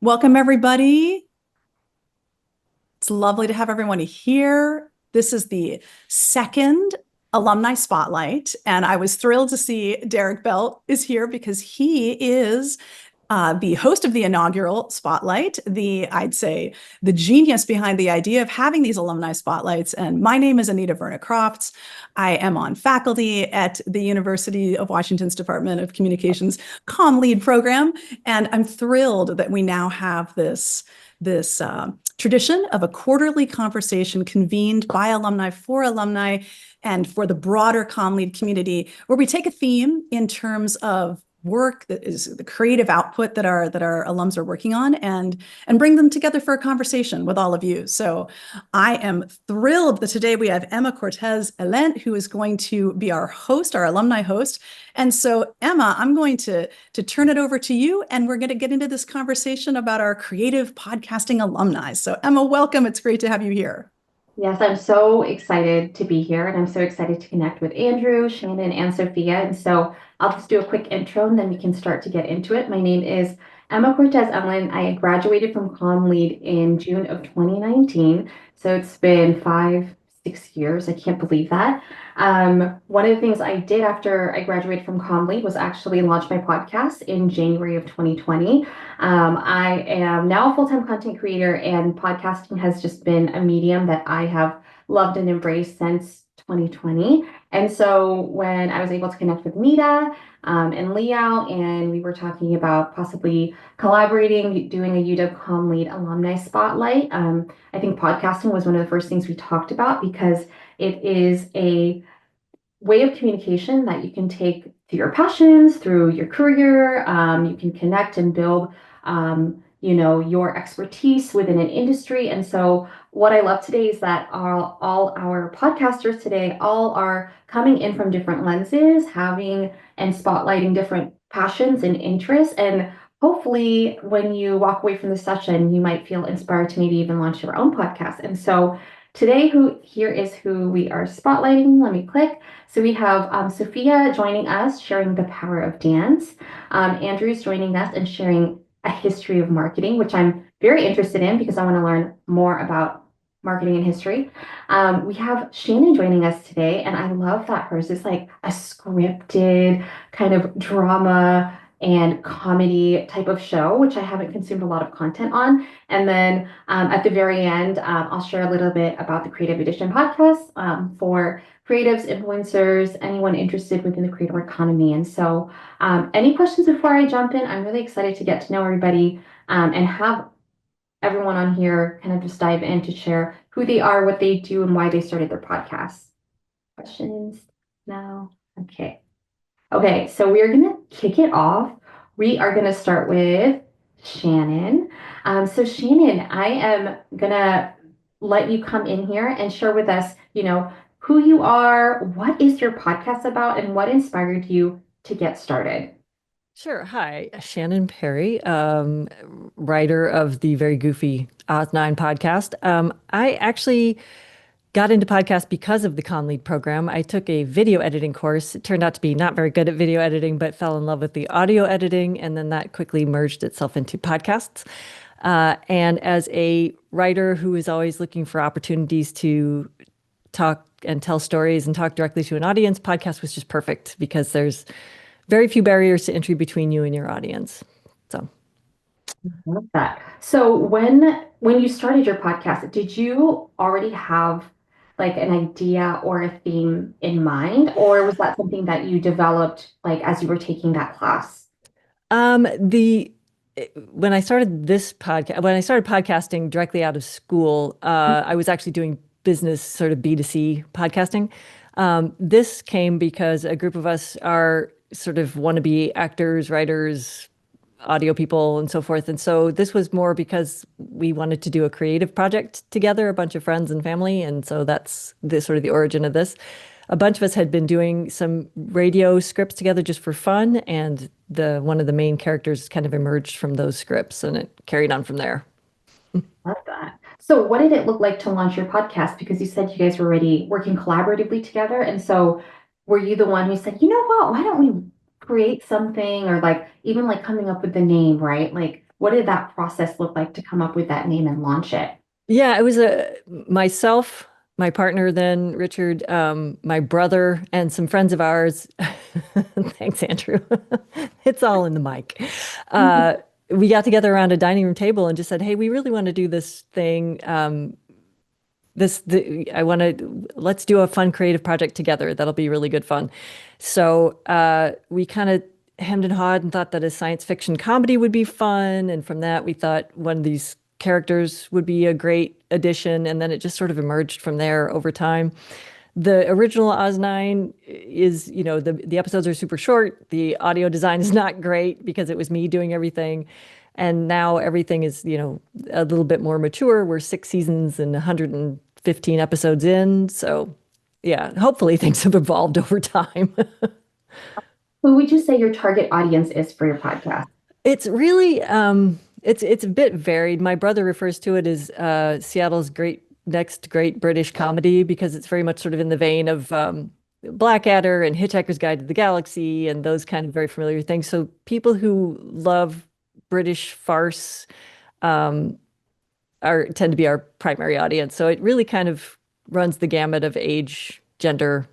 Welcome, everybody. It's lovely to have everyone here. This is the second Alumni Spotlight, and I was thrilled to see Derek Belt is here because he is the host of the inaugural Spotlight, I'd say, the genius behind the idea of having these alumni spotlights. And my name is Anita Verna Crofts. I am on faculty at the University of Washington's Department of Communications Comm Lead program, and I'm thrilled that we now have this tradition of a quarterly conversation convened by alumni for alumni and for the broader Comm Lead community, where we take a theme in terms of work that is the creative output that our alums are working on and bring them together for a conversation with all of you. So I am thrilled that today we have Emma Cortez Elent, who is going to be our host, our alumni host. And so Emma, I'm going to turn it over to you, and we're going to get into this conversation about our creative podcasting alumni. So Emma, welcome. It's great to have you here. Yes, I'm so excited to be here, and I'm so excited to connect with Andrew, Shannon, and Sophia. And so I'll just do a quick intro, and then we can start to get into it. My name is Emma Cortez Ellen. I graduated from Comm Lead in June of 2019. So it's been 6 years. I can't believe that. One of the things I did after I graduated from Comm Lead was actually launch my podcast in January of 2020. I am now a full-time content creator, and podcasting has just been a medium that I have loved and embraced since 2020. And so when I was able to connect with Mita and Liao, and we were talking about possibly collaborating, doing a UW Comm Lead alumni spotlight, I think podcasting was one of the first things we talked about because it is a way of communication that you can take through your passions, through your career. You can connect and build, your expertise within an industry. And so what I love today is that all our podcasters today all are coming in from different lenses, having and spotlighting different passions and interests. And hopefully when you walk away from the session, you might feel inspired to maybe even launch your own podcast. And so today, here is who we are spotlighting. Let me click. So we have Sophia joining us, sharing the power of dance. Andrew's joining us and sharing a history of marketing, which I'm very interested in because I want to learn more about marketing and history. We have Shannon joining us today, and I love that hers is like a scripted kind of drama and comedy type of show, which I haven't consumed a lot of content on. And then at the very end, I'll share a little bit about the Creative Edition podcast for creatives, influencers, anyone interested within the creator economy. And so any questions before I jump in? I'm really excited to get to know everybody and have everyone on here kind of just dive in to share who they are, what they do, and why they started their podcast. Questions now? Okay. Okay, so we are going to kick it off. We are going to start with Shannon. So Shannon, I am going to let you come in here and share with us, who you are, what is your podcast about, and what inspired you to get started. Sure. Hi, Shannon Perry, writer of the very goofy Oz9 podcast. I actually got into podcasts because of the Comm Lead program. I took a video editing course. It turned out to be not very good at video editing, but fell in love with the audio editing. And then that quickly merged itself into podcasts. And as a writer who is always looking for opportunities to talk and tell stories and talk directly to an audience, podcast was just perfect because there's very few barriers to entry between you and your audience. So I love that. So when you started your podcast, did you already have like an idea or a theme in mind, or was that something that you developed like as you were taking that class? the when I started podcasting directly out of school, I was actually doing business sort of B2C podcasting. This came because a group of us are sort of wannabe actors, writers, audio people, and so forth. And so this was more because we wanted to do a creative project together, a bunch of friends and family. And so that's the sort of the origin of this. A bunch of us had been doing some radio scripts together just for fun, and one of the main characters kind of emerged from those scripts, and it carried on from there. Love that. So what did it look like to launch your podcast? Because you said you guys were already working collaboratively together. And so were you the one who said, you know what, why don't we create something, or like even like coming up with the name, right? Like what did that process look like to come up with that name and launch it? Yeah, it was myself, my partner then, Richard, my brother, and some friends of ours. Thanks, Andrew. It's all in the mic. Uh, we got together around a dining room table and just said, "Hey, we really want to do this thing. Let's do a fun creative project together. That'll be really good fun." So we kind of hemmed and hawed and thought that a science fiction comedy would be fun. And from that, we thought one of these characters would be a great addition. And then it just sort of emerged from there over time. The original Oz9 is, the episodes are super short. The audio design is not great because it was me doing everything. And now everything is, a little bit more mature. We're 6 seasons and 115 episodes in. So yeah, hopefully things have evolved over time. Who would you say your target audience is for your podcast? It's really it's a bit varied. My brother refers to it as Seattle's next great British comedy because it's very much sort of in the vein of Blackadder and Hitchhiker's Guide to the Galaxy and those kind of very familiar things. So people who love British farce tend to be our primary audience. So it really kind of runs the gamut of age, gender,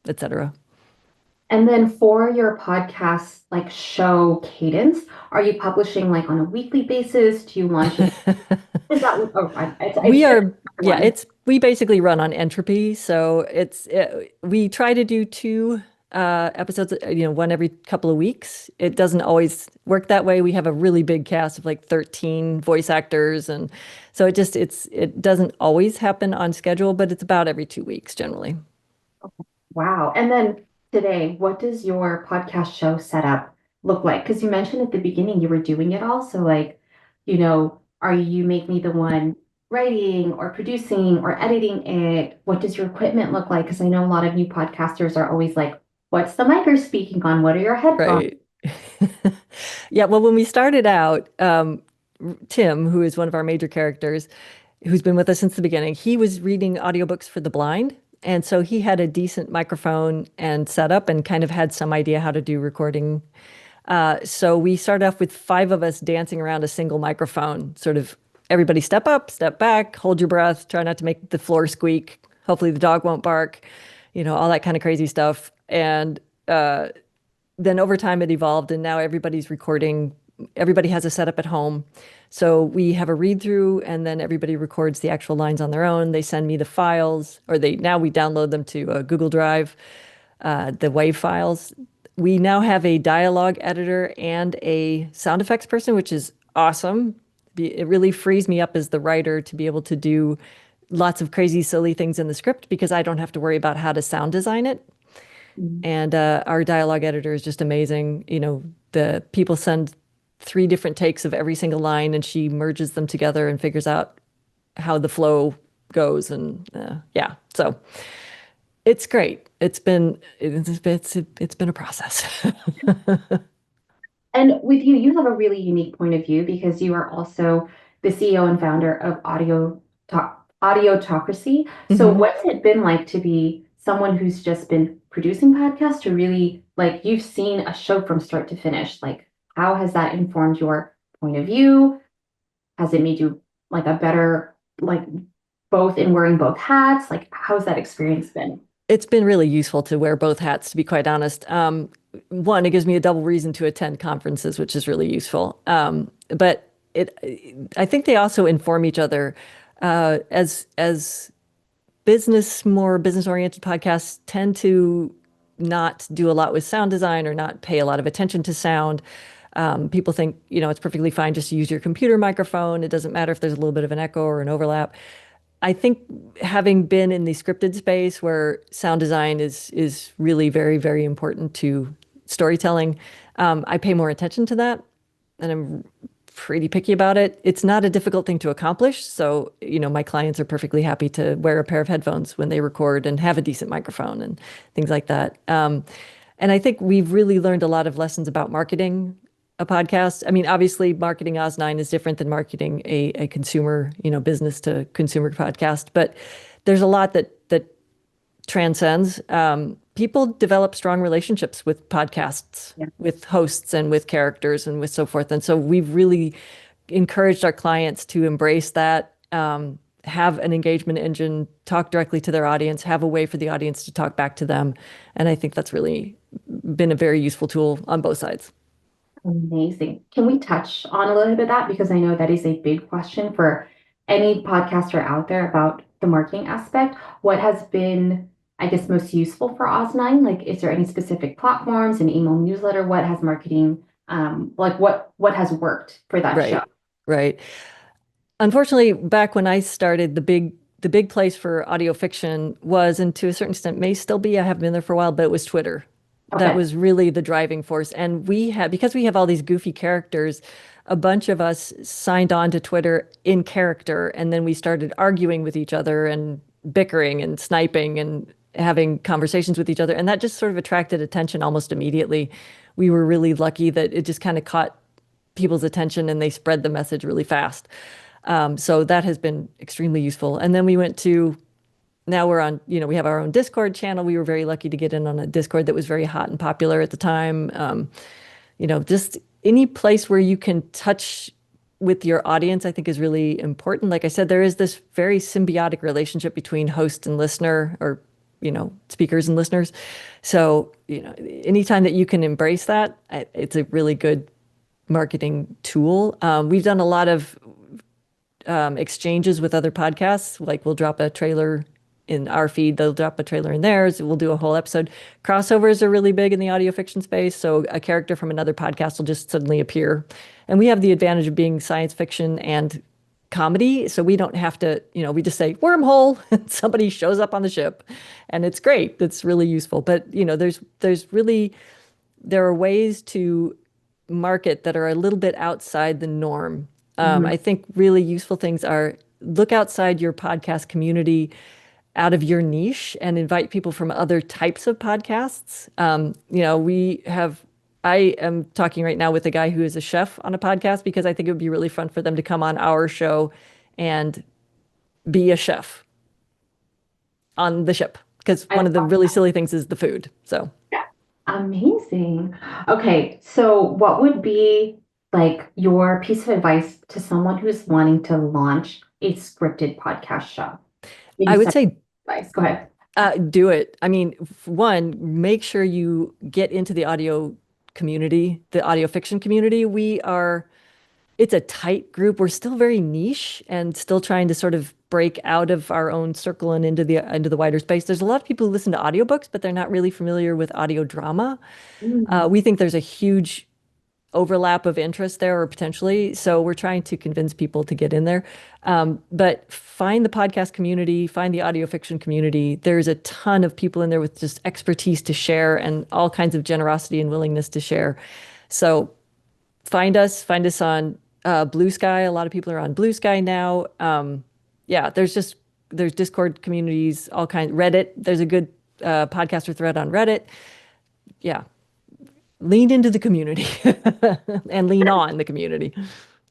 etc. And then for your podcast, like show cadence, are you publishing like on a weekly basis? Do you launch it? Is that, We are, yeah, we basically run on entropy. So we try to do 2 episodes, one every couple of weeks. It doesn't always work that way. We have a really big cast of like 13 voice actors. And so it doesn't always happen on schedule, but it's about every 2 weeks generally. Wow. And then today, what does your podcast show setup look like? Because you mentioned at the beginning you were doing it all. So like, are you making me the one writing or producing or editing it? What does your equipment look like? Because I know a lot of new podcasters are always like, what's the mic you're speaking on? What are your headphones? Right. Yeah, well, when we started out, Tim, who is one of our major characters, who's been with us since the beginning, he was reading audiobooks for the blind. And so he had a decent microphone and setup and kind of had some idea how to do recording. So we started off with 5 of us dancing around a single microphone, sort of everybody step up, step back, hold your breath, try not to make the floor squeak. Hopefully the dog won't bark, all that kind of crazy stuff. And then over time it evolved and now everybody's recording. Everybody has a setup at home. So we have a read through and then everybody records the actual lines on their own. They send me the files now we download them to Google Drive, the WAV files. We now have a dialogue editor and a sound effects person, which is awesome. It really frees me up as the writer to be able to do lots of crazy, silly things in the script because I don't have to worry about how to sound design it. And our dialogue editor is just amazing. The people send 3 different takes of every single line and she merges them together and figures out how the flow goes. And yeah, so it's great. It's been a process. And with you, you have a really unique point of view because you are also the CEO and founder of Audiotocracy. So what's it been like to be someone who's just been producing podcasts to really like you've seen a show from start to finish? Like, how has that informed your point of view? Has it made you like a better, like both in wearing both hats? Like, how's that experience been? It's been really useful to wear both hats, to be quite honest. One, it gives me a double reason to attend conferences, which is really useful. But I think they also inform each other. As more business-oriented podcasts tend to not do a lot with sound design or not pay a lot of attention to sound. People think, it's perfectly fine just to use your computer microphone. It doesn't matter if there's a little bit of an echo or an overlap. I think having been in the scripted space where sound design is really very, very important to storytelling, I pay more attention to that, and I'm pretty picky about it. It's not a difficult thing to accomplish. So, my clients are perfectly happy to wear a pair of headphones when they record and have a decent microphone and things like that. And I think we've really learned a lot of lessons about marketing a podcast. I mean, obviously marketing Oz9 is different than marketing a consumer, business to consumer podcast, but there's a lot that transcends. People develop strong relationships with podcasts, Yeah. with hosts and with characters and with so forth. And so we've really encouraged our clients to embrace that, have an engagement engine, talk directly to their audience, have a way for the audience to talk back to them. And I think that's really been a very useful tool on both sides. Amazing. Can we touch on a little bit of that? Because I know that is a big question for any podcaster out there about the marketing aspect. What has been, I guess, most useful for Oz9? Like, is there any specific platforms, an email newsletter? What has marketing, like what has worked for that show? Right, right. Unfortunately, back when I started, the big place for audio fiction was, and to a certain extent may still be, I haven't been there for a while, but it was Twitter. That Okay. was really the driving force. And because we have all these goofy characters, a bunch of us signed on to Twitter in character, and then we started arguing with each other and bickering and sniping and having conversations with each other. And that just sort of attracted attention almost immediately. We were really lucky that it just kind of caught people's attention and they spread the message really fast. So that has been extremely useful. And then we went to, now we're on, we have our own Discord channel. We were very lucky to get in on a Discord that was very hot and popular at the time. Just any place where you can touch with your audience, I think is really important. Like I said, there is this very symbiotic relationship between host and listener, or, speakers and listeners. So, anytime that you can embrace that, it's a really good marketing tool. We've done a lot of exchanges with other podcasts. Like we'll drop a trailer in our feed, they'll drop a trailer in theirs. We'll do a whole episode. Crossovers are really big in the audio fiction space. So a character from another podcast will just suddenly appear. And we have the advantage of being science fiction and comedy. So we don't have to, we just say wormhole and somebody shows up on the ship and it's great. It's really useful. But, there are ways to market that are a little bit outside the norm. Mhm. I think really useful things are look outside your podcast community, out of your niche, and invite people from other types of podcasts. I am talking right now with a guy who is a chef on a podcast because I think it would be really fun for them to come on our show and be a chef on the ship. Because I one of the love really that. silly things is the food. So Amazing. Okay, so what would be like your piece of advice to someone who's wanting to launch a scripted podcast show? Maybe I would some say advice. Go ahead. do it. I mean, one, make sure you get into the audio community, the audio fiction community. It's a tight group. We're still very niche and still trying to sort of break out of our own circle and into the wider space. There's a lot of people who listen to audiobooks, but they're not really familiar with audio drama. Mm. We think there's a huge overlap of interest there, or potentially. So we're trying to convince people to get in there. But find the podcast community, find the audio fiction community. There's a ton of people in there with just expertise to share and all kinds of generosity and willingness to share. So find us on Blue Sky. A lot of people are on Blue Sky now. Yeah, there's Discord communities, all kinds. Reddit. There's a good podcaster thread on Reddit. Yeah, lean into the community and lean on the community.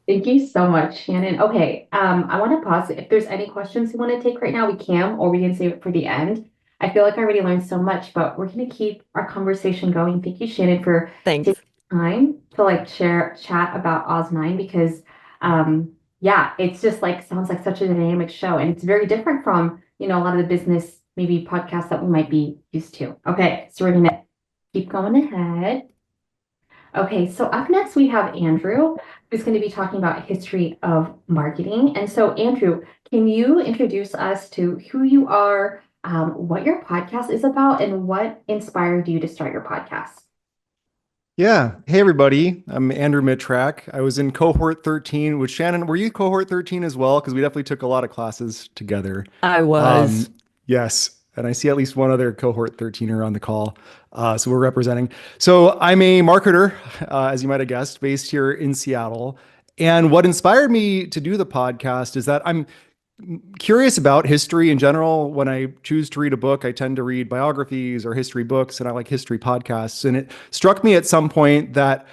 Thank you so much, Shannon. Okay, I want to pause. If there's any questions you want to take right now, we can, or we can save it for the end. I feel like I already learned so much, but we're going to keep our conversation going. Thank you, Shannon, for taking Thanks. time to like chat about Oz9 because yeah, it's just like sounds like such a dynamic show and it's very different from, a lot of the business maybe podcasts that we might be used to. Okay, so we're gonna keep going ahead. Okay, so up next we have Andrew, who's going to be talking about history of marketing. And so, Andrew, can you introduce us to who you are, what your podcast is about, and what inspired you to start your podcast? Yeah. Hey, everybody. I'm Andrew Mittrack. I was in cohort 13 with Shannon. Were you cohort 13 as well? Because we definitely took a lot of classes together. I was. Yes. And I see at least one other cohort 13er on the call. So we're representing. So I'm a marketer, as you might have guessed, based here in Seattle. And what inspired me to do the podcast is that I'm curious about history in general. When I choose to read a book, I tend to read biographies or history books, and I like history podcasts. And it struck me at some point that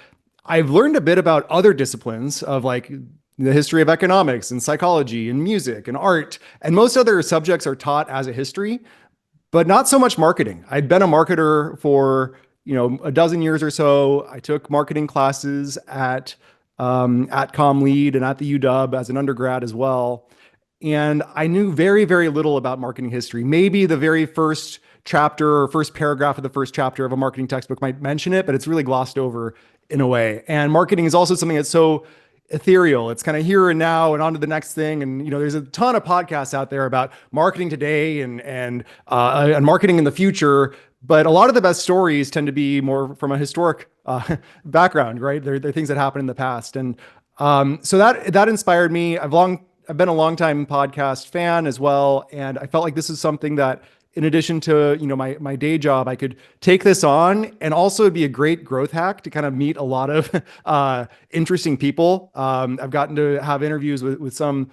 I've learned a bit about other disciplines of like the history of economics and psychology and music and art. And most other subjects are taught as a history, but not so much marketing. I'd been a marketer for, a dozen years or so. I took marketing classes at Comm Lead and at the UW as an undergrad as well. And I knew very, very little about marketing history. Maybe the very first chapter or first paragraph of the first chapter of a marketing textbook might mention it, but it's really glossed over in a way. And marketing is also something that's so ethereal. It's kind of here and now and on to the next thing. And there's a ton of podcasts out there about marketing today and marketing in the future. But a lot of the best stories tend to be more from a historic background, right? They're things that happened in the past, and so that inspired me. I've been a longtime podcast fan as well, and I felt like this is something that, in addition to my day job, I could take this on, and also it'd be a great growth hack to kind of meet a lot of interesting people. I've gotten to have interviews with some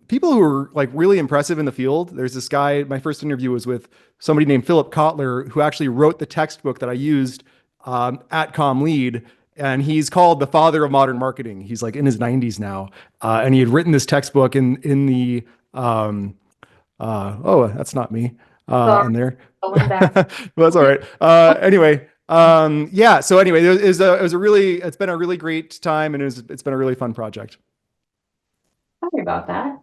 people who are like really impressive in the field. There's this guy, my first interview was with somebody named Philip Kotler, who actually wrote the textbook that I used at Comm Lead. And he's called the father of modern marketing. He's like in his 90s now. And he had written this textbook in the, oh, that's not me in there. Well, that's all right. Anyway, yeah. So anyway, it's been a really great time, and it's been a really fun project. Sorry about that.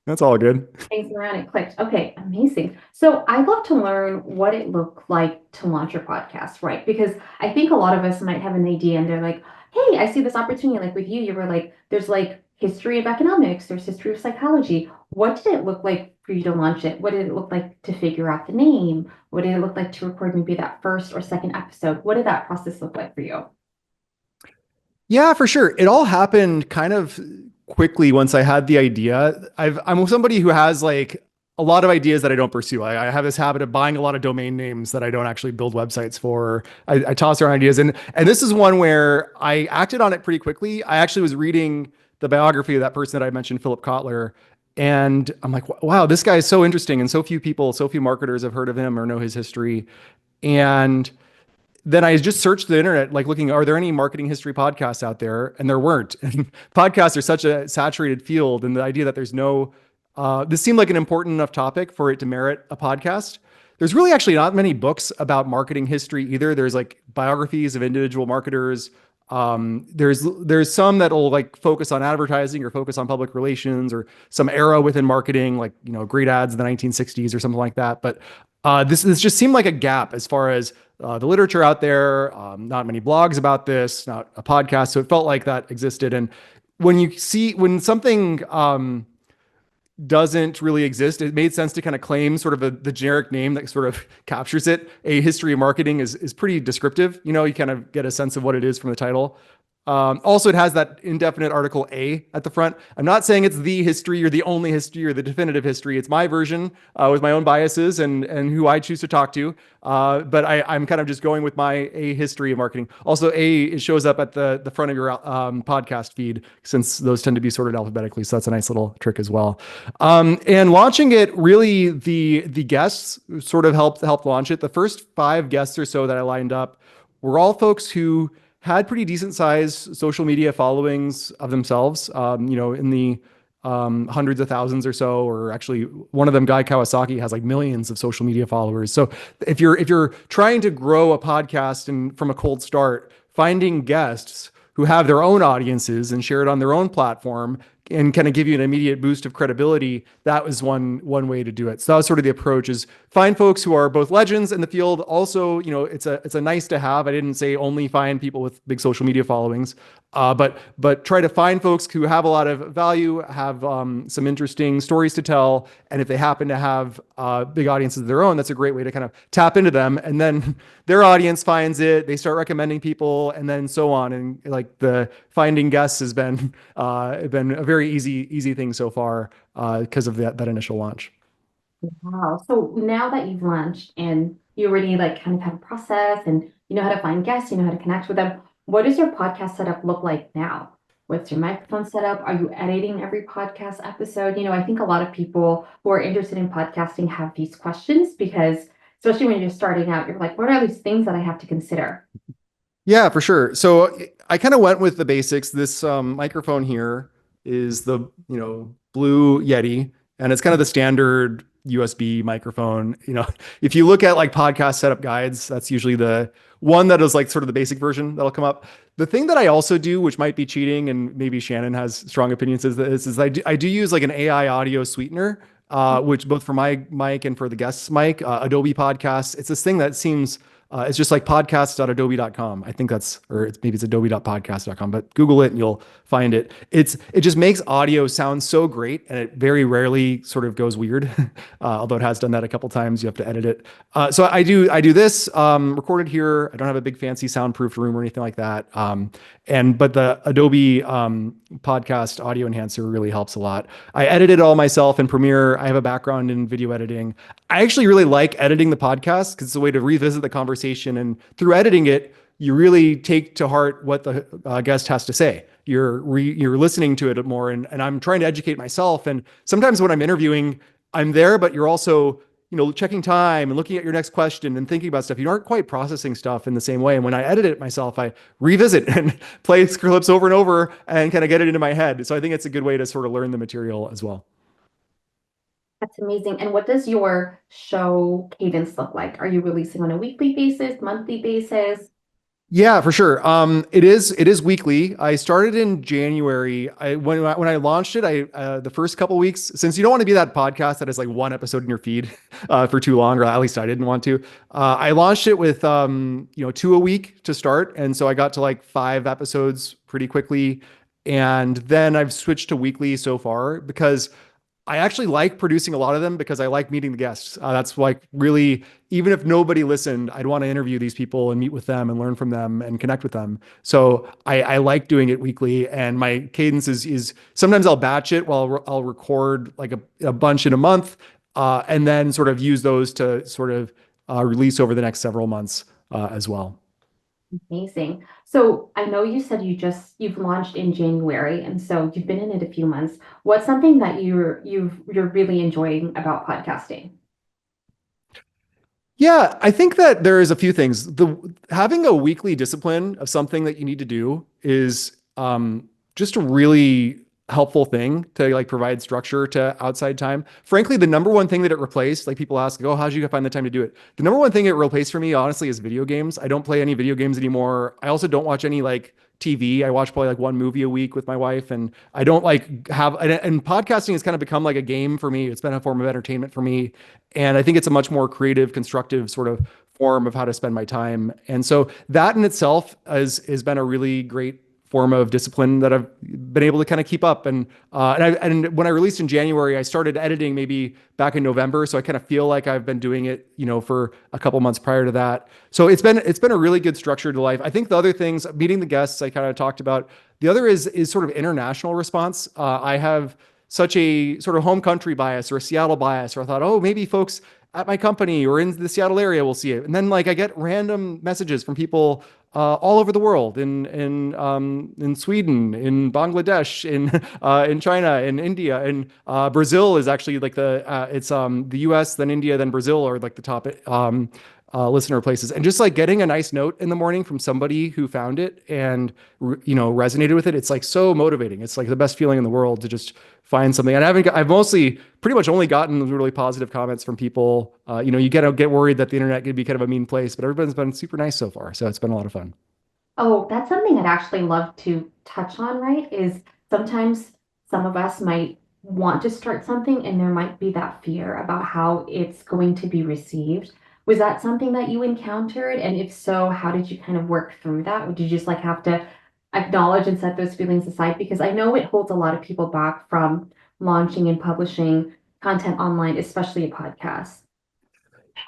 That's all good. Things around it clicked. Okay, amazing. So I'd love to learn what it looked like to launch your podcast, right? Because I think a lot of us might have an idea and they're like, hey, I see this opportunity. Like with you were like, there's like history of economics, there's history of psychology. What did it look like for you to launch it? What did it look like to figure out the name? What did it look like to record maybe that first or second episode? What did that process look like for you? Yeah, for sure. It all happened kind of quickly once I had the idea. I'm somebody who has like a lot of ideas that I don't pursue. I have this habit of buying a lot of domain names that I don't actually build websites for. I toss around ideas, and this is one where I acted on it pretty quickly. I actually was reading the biography of that person that I mentioned, Philip Kotler, and I'm like, wow, this guy is so interesting, and so few marketers have heard of him or know his history. And then I just searched the internet, like looking, are there any marketing history podcasts out there? And there weren't. And podcasts are such a saturated field. And the idea that there's this seemed like an important enough topic for it to merit a podcast. There's really actually not many books about marketing history either. There's like biographies of individual marketers. There's some that'll like focus on advertising or focus on public relations or some era within marketing, like, great ads in the 1960s or something like that. But this just seemed like a gap as far as the literature out there, not many blogs about this, not a podcast. So it felt like that existed. And when something doesn't really exist, it made sense to kind of claim sort of the generic name that sort of captures it. A history of marketing is pretty descriptive. You kind of get a sense of what it is from the title. Also, it has that indefinite article A at the front. I'm not saying it's the history or the only history or the definitive history. It's my version with my own biases and who I choose to talk to. But I'm kind of just going with my A history of marketing. Also, it shows up at the front of your podcast feed, since those tend to be sorted alphabetically. So that's a nice little trick as well. And launching it, really, the guests sort of helped launch it. The first 5 guests or so that I lined up were all folks who had pretty decent sized social media followings of themselves, in the hundreds of thousands or so, or actually one of them, Guy Kawasaki, has like millions of social media followers. So if you're trying to grow a podcast and from a cold start, finding guests who have their own audiences and share it on their own platform and kind of give you an immediate boost of credibility, that was one way to do it. So that was sort of the approach: is find folks who are both legends in the field. Also, it's a nice to have. I didn't say only find people with big social media followings, but try to find folks who have a lot of value, have some interesting stories to tell, and if they happen to have big audiences of their own, that's a great way to kind of tap into them. And then their audience finds it, they start recommending people, and then so on. And like the finding guests has been a very easy thing so far because of that initial launch. Wow. So now that you've launched and you already like kind of have a process and you know how to find guests, you know how to connect with them, what does your podcast setup look like now? What's your microphone setup? Are you editing every podcast episode? I think a lot of people who are interested in podcasting have these questions because, especially when you're starting out, you're like, what are these things that I have to consider? Yeah, for sure. So I kind of went with the basics. This microphone here is the blue Yeti, and it's kind of the standard USB microphone. If you look at like podcast setup guides, that's usually the one that is like sort of the basic version that'll come up. The thing that I also do, which might be cheating, and maybe Shannon has strong opinions, is I do use like an AI audio sweetener, which both for my mic and for the guest's mic, Adobe Podcasts. It's this thing that seems it's just like podcast.adobe.com. I think maybe it's adobe.podcast.com, but Google it and you'll find it. It just makes audio sound so great, and it very rarely sort of goes weird. Although it has done that a couple times, you have to edit it. So I do this recorded here. I don't have a big fancy soundproof room or anything like that. But the Adobe podcast audio enhancer really helps a lot. I edit it all myself in Premiere. I have a background in video editing. I actually really like editing the podcast because it's a way to revisit the conversation. And through editing it, you really take to heart what the guest has to say. You're listening to it more. And I'm trying to educate myself. And sometimes when I'm interviewing, I'm there, but you're also checking time and looking at your next question and thinking about stuff. You aren't quite processing stuff in the same way. And when I edit it myself, I revisit and play clips over and over and kind of get it into my head. So I think it's a good way to sort of learn the material as well. That's amazing. And what does your show cadence look like? Are you releasing on a weekly basis, monthly basis? Yeah, for sure. It is weekly. I started in January. When I launched it, the first couple weeks, since you don't want to be that podcast that is like one episode in your feed for too long, or at least I didn't want to. I launched it with 2 a week to start, and so I got to like 5 episodes pretty quickly, and then I've switched to weekly so far because I actually like producing a lot of them because I like meeting the guests. That's like really, even if nobody listened, I'd want to interview these people and meet with them and learn from them and connect with them. So I like doing it weekly, and my cadence is sometimes I'll batch it while I'll record like a bunch in a month, and then sort of use those to sort of release over the next several months as well. Amazing. So I know you said you've launched in January, and so you've been in it a few months. What's something that you're really enjoying about podcasting? Yeah, I think that there is a few things. Having a weekly discipline of something that you need to do is just a really helpful thing to like provide structure to outside time. Frankly, the number one thing that it replaced, like people ask, oh, how did you find the time to do it? The number one thing it replaced for me, honestly, is video games. I don't play any video games anymore. I also don't watch any like TV. I watch probably like one movie a week with my wife, and I don't like and podcasting has kind of become like a game for me. It's been a form of entertainment for me. And I think it's a much more creative, constructive sort of form of how to spend my time. And so that in itself has been a really great form of discipline that I've been able to kind of keep up. And when I released in January, I started editing maybe back in November. So I kind of feel like I've been doing it, for a couple months prior to that. So it's been a really good structure to life. I think the other things, meeting the guests, I kind of talked about. The other is sort of international response. I have such a sort of home country bias or a Seattle bias, or I thought, oh, maybe folks at my company or in the Seattle area will see it. And then like I get random messages from people all over the world, in Sweden, in Bangladesh, in China, in India, and Brazil is actually like it's the U.S., then India, then Brazil are like the top listener places. And just like getting a nice note in the morning from somebody who found it and resonated with it, it's like so motivating. It's like the best feeling in the world to just find something. And I've mostly pretty much only gotten really positive comments from people. You get worried that the internet could be kind of a mean place, but everybody's been super nice so far. So it's been a lot of fun. Oh, that's something I'd actually love to touch on, right? Is sometimes some of us might want to start something and there might be that fear about how it's going to be received. Was that something that you encountered? And if so, how did you kind of work through that? Or did you just like have to acknowledge and set those feelings aside? Because I know it holds a lot of people back from launching and publishing content online, especially a podcast.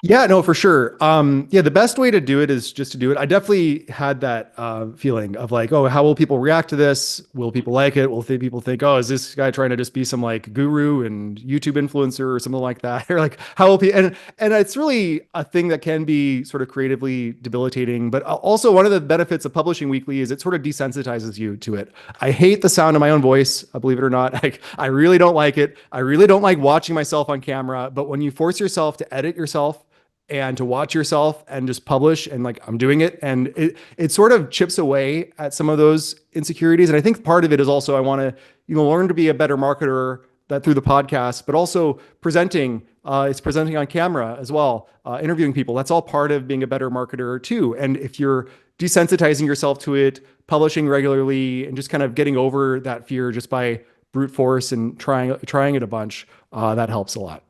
Yeah, no, for sure. The best way to do it is just to do it. I definitely had that feeling of like, oh, how will people react to this? Will people like it? Will people think, oh, is this guy trying to just be some like guru and YouTube influencer or something like that? Or like, how will people? And it's really a thing that can be sort of creatively debilitating. But also, one of the benefits of publishing weekly is it sort of desensitizes you to it. I hate the sound of my own voice, believe it or not. Like, I really don't like it. I really don't like watching myself on camera. But when you force yourself to edit yourself and to watch yourself and just publish, and like I'm doing it, and it sort of chips away at some of those insecurities. And I think part of it is also I want to learn to be a better marketer that through the podcast, but also presenting It's presenting on camera as well, interviewing people. That's all part of being a better marketer too. And if you're desensitizing yourself to it, publishing regularly, and just kind of getting over that fear just by brute force and trying it a bunch, that helps a lot.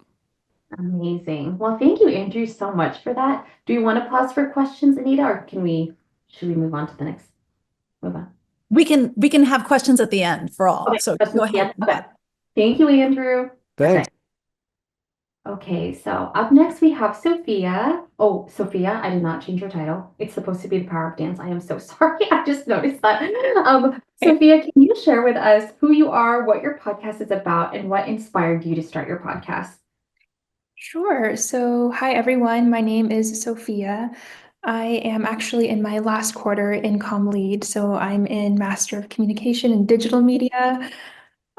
Amazing. Well, thank you, Andrew, so much for that. Do you want to pause for questions, Anita, or should we move on to the next? Move on. We can have questions at the end for all. Okay, So that's go the ahead. end. Okay. Thank you, Andrew. Thanks. Okay, so up next we have Sophia. Oh, Sophia, I did not change your title. It's supposed to be the power of dance. I am so sorry. I just noticed that. Sophia, can you share with us who you are, what your podcast is about, and what inspired you to start your podcast? Sure. So, hi everyone. My name is Sophia. I am actually in my last quarter in Comm Lead. So, I'm in Master of Communication and Digital Media.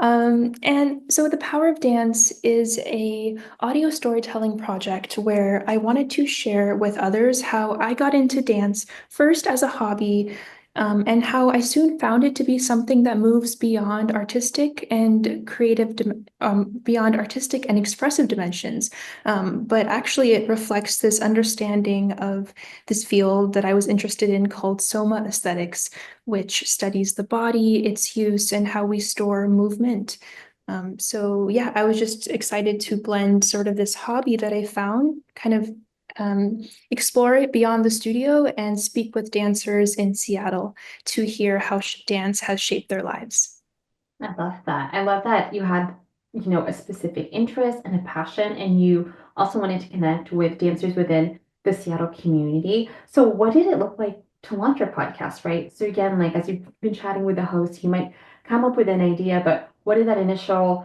And so the Power of Dance is a audio storytelling project where I wanted to share with others how I got into dance first as a hobby, and how I soon found it to be something that moves beyond artistic and beyond artistic and expressive dimensions. But actually, it reflects this understanding of this field that I was interested in called soma aesthetics, which studies the body, its use, and how we store movement. So yeah, I was just excited to blend sort of this hobby that I found, kind of explore it beyond the studio and speak with dancers in Seattle to hear how dance has shaped their lives. I love that. I love that you had, a specific interest and a passion, and you also wanted to connect with dancers within the Seattle community. So, what did it look like to launch your podcast, right? So, again, like as you've been chatting with the host, you might come up with an idea, but what did that initial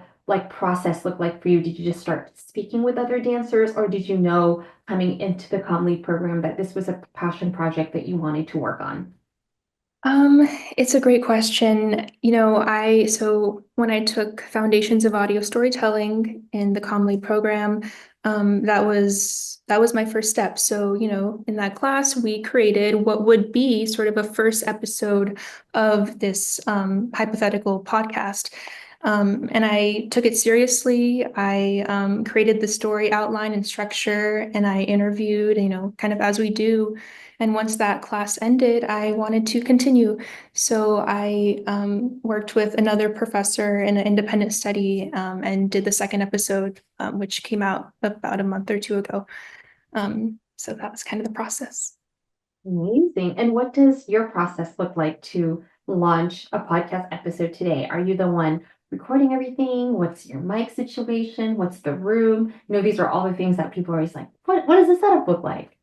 process look like for you? Did you just start speaking with other dancers, or did you know coming into the Comm Lead program that this was a passion project that you wanted to work on? It's a great question. So when I took Foundations of Audio Storytelling in the Comm Lead program, that was my first step. So, in that class, we created what would be sort of a first episode of this hypothetical podcast. And I took it seriously. I created the story outline and structure, and I interviewed, kind of as we do. And once that class ended, I wanted to continue. So I worked with another professor in an independent study, and did the second episode, which came out about a month or two ago. So that was kind of the process. Amazing. And what does your process look like to launch a podcast episode today? Are you the one recording everything? What's your mic situation? What's the room? These are all the things that people are always like, what does the setup look like?